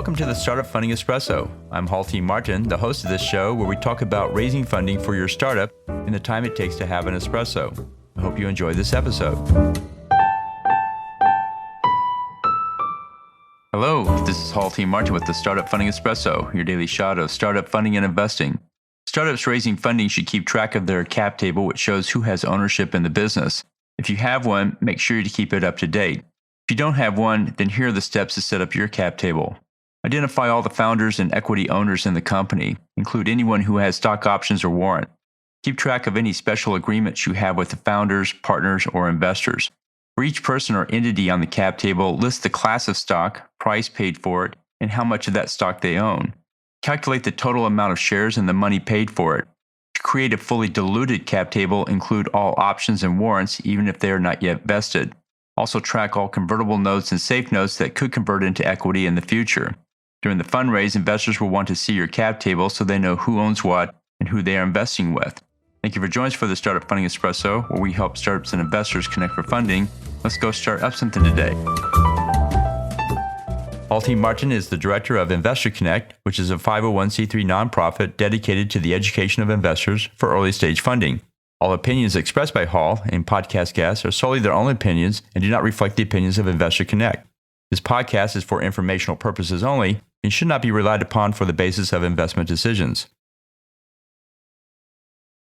welcome to the Startup Funding Espresso. I'm Halti Martin, the host of this show where we talk about raising funding for your startup and the time it takes to have an espresso. I hope you enjoy this episode. Hello, this is Halti Martin with the Startup Funding Espresso, your daily shot of startup funding and investing. Startups raising funding should keep track of their cap table, which shows who has ownership in the business. If you have one, make sure to keep it up to date. If you don't have one, then here are the steps to set up your cap table. Identify all the founders and equity owners in the company. Include anyone who has stock options or warrants. Keep track of any special agreements you have with the founders, partners, or investors. For each person or entity on the cap table, list the class of stock, price paid for it, and how much of that stock they own. Calculate the total amount of shares and the money paid for it. To create a fully diluted cap table, include all options and warrants, even if they are not yet vested. Also track all convertible notes and safe notes that could convert into equity in the future. During the fundraise, investors will want to see your cap table so they know who owns what and who they are investing with. Thank you for joining us for the Startup Funding Espresso, where we help startups and investors connect for funding. Let's go start up something today. Halti Martin is the director of Investor Connect, which is a 501c3 nonprofit dedicated to the education of investors for early stage funding. All opinions expressed by Hall and podcast guests are solely their own opinions and do not reflect the opinions of Investor Connect. This podcast is for informational purposes only and should not be relied upon for the basis of investment decisions.